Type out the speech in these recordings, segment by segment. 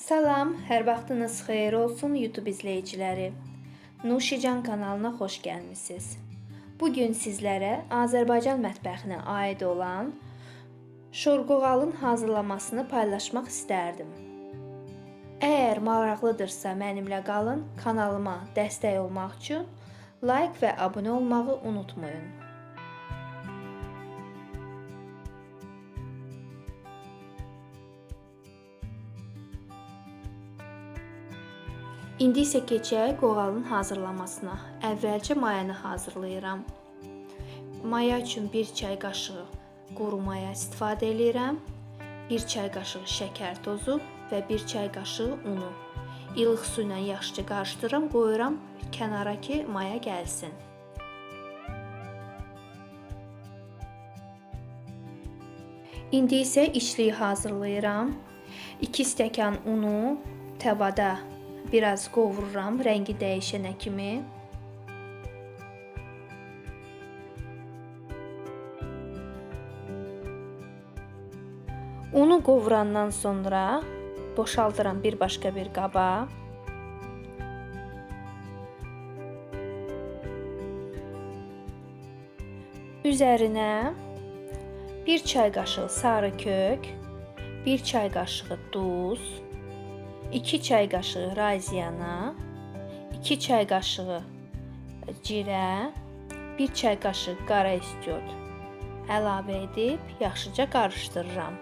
Salam, hər vaxtınız xeyir olsun YouTube izləyiciləri. Nuşican kanalına xoş gəlmisiniz. Bu gün sizlərə Azərbaycan mətbəxinə aid olan şorqoğalın hazırlamasını paylaşmaq istərdim. Əgər maraqlıdırsa mənimlə qalın, kanalıma dəstək olmaq üçün like və abunə olmağı unutmayın. İndi isə keçək qoğalın hazırlamasına. Əvvəlcə mayanı hazırlayıram. Maya üçün 1 çay qaşığı quru maya istifadə edirəm. 1 çay qaşığı şəkər tozu və 1 çay qaşığı unu. İlıq su ilə yaxşıca qarışdırıram, qoyuram kənara ki maya gəlsin. İndi isə içliyi hazırlayıram. 2 stəkan unu tavada biraz qovururam, rəngi dəyişənə kimi. Unu qovurandan sonra boşaldıram bir başqa bir qaba. Üzərinə 1 çay qaşığı sarı kök, 1 çay qaşığı duz, 2 çay qaşığı raziyana, 2 çay qaşığı cirə, 1 çay qaşığı qara istiot əlavə edib yaxşıca qarışdırıram.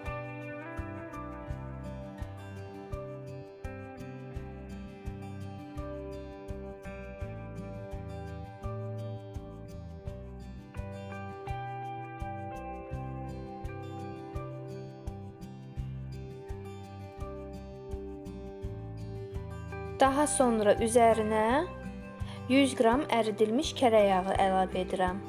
Daha sonra üzərinə 100 qram əridilmiş kərə yağı əlavə edirəm.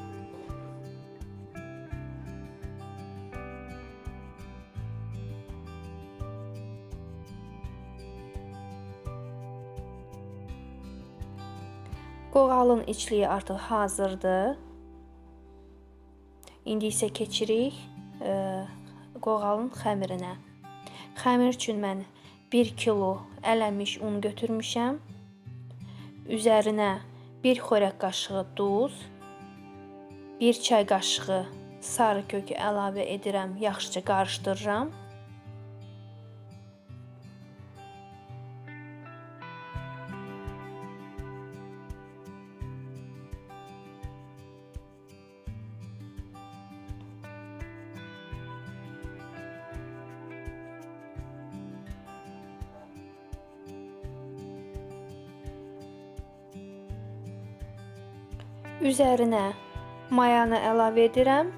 Qoğalın içliyi artıq hazırdır. İndi isə keçirik qoğalın xəmirinə. Xəmir üçün mən 1 kilo ələnmiş un götürmüşəm. Üzərinə 1 xörək qaşığı duz, 1 çay qaşığı sarı kökü əlavə edirəm, yaxşıca qarışdırıram. Üzərinə mayanı əlavə edirəm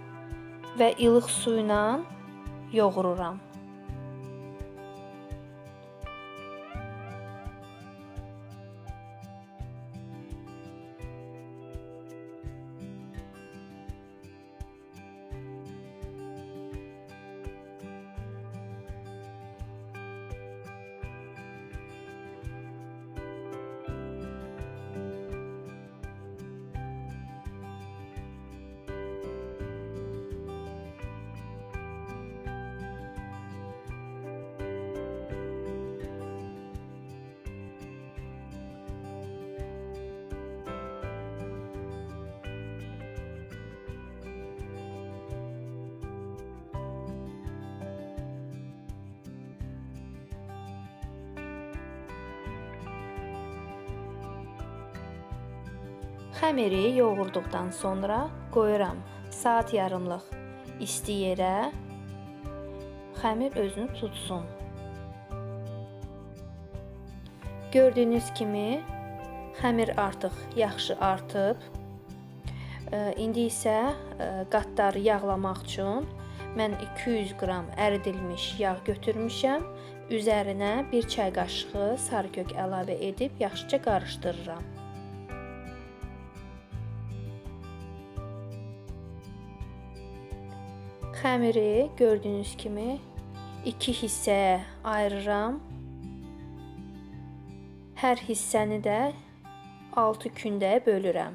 və ilıq su ilə yoğururam. Xəmiri yoğurduqdan sonra qoyuram saat yarımlıq isti yerə. Xəmir özünü tutsun. Gördüyünüz kimi xəmir artıq yaxşı artıb. İndi isə qatları yağlamaq üçün mən 200 qram əridilmiş yağ götürmüşəm. Üzərinə 1 çay qaşığı sarı kök əlavə edib yaxşıca qarışdırıram. Xəmiri gördüyünüz kimi 2 hissəyə ayırıram. Hər hissəni də 6 kündəyə bölürəm.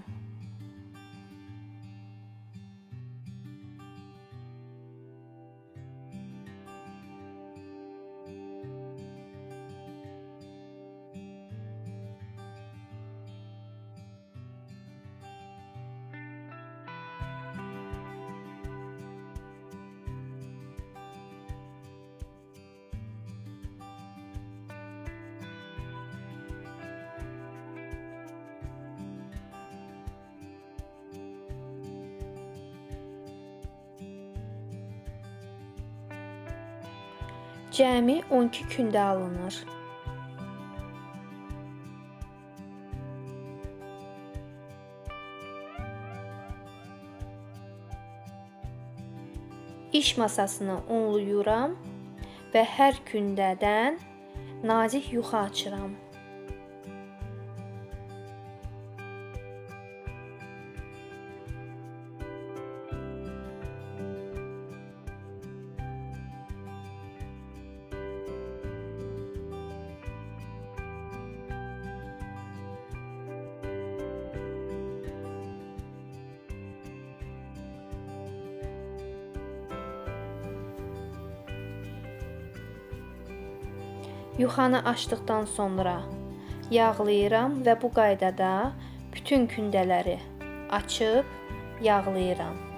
Cəmi 12 kündə alınır. İş masasını unluyuram və hər kündədən nazik yuxa açıram. Yuxanı açdıqdan sonra yağlayıram və bu qaydada bütün kündələri açıb yağlayıram.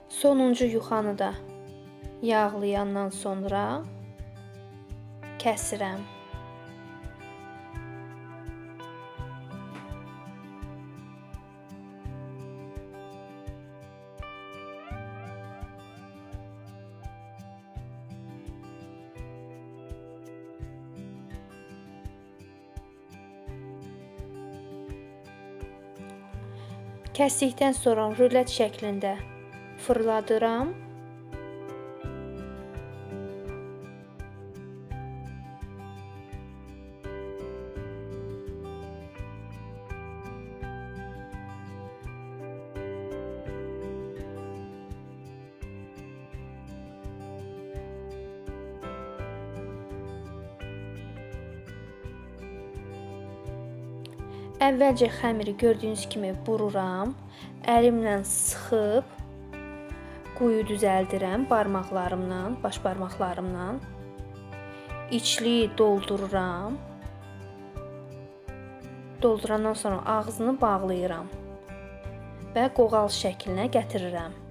Sonuncu yuxanı da yağlayandan sonra kəsirəm. Kəsdikdən sonra rulet şəklində fırladıram. Əvvəlcə xəmiri gördüyünüz kimi bururam. Əlimlə sıxıb quyu düzəldirəm barmaqlarımla, baş barmaqlarımla. İçliyi doldururam. Doldurandan sonra ağzını bağlayıram və qoğal şəklinə gətirirəm.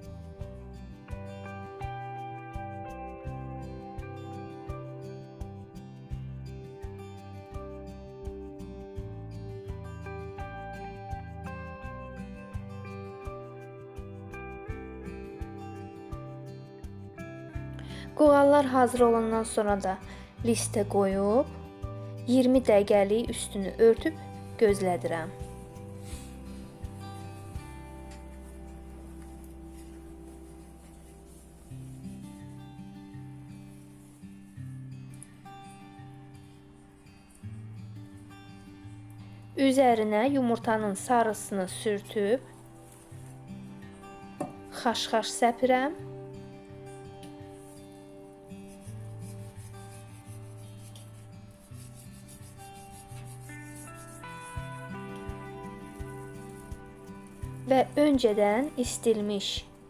Qoğallar hazır olandan sonra da listə qoyub 20 dəqiqəlik üstünü örtüb gözlədirəm. Üzərinə yumurtanın sarısını sürtüb xaş-xaş səpirəm. Və öncədən istilmiş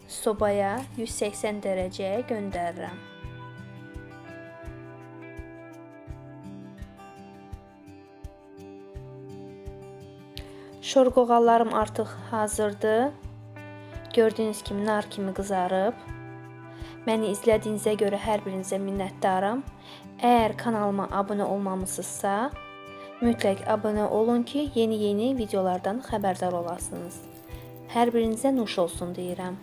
sobaya 180 dərəcəyə göndərirəm. Şor qoğallarım artıq hazırdır. Gördüyünüz kimi nar kimi qızarıb. Məni izlədiyinizə görə hər birinizə minnətdaram. Əgər kanalıma abunə olmamısınızsa, mütləq abunə olun ki, yeni videolardan xəbərdar olasınız. Hər birinizə nuş olsun deyirəm.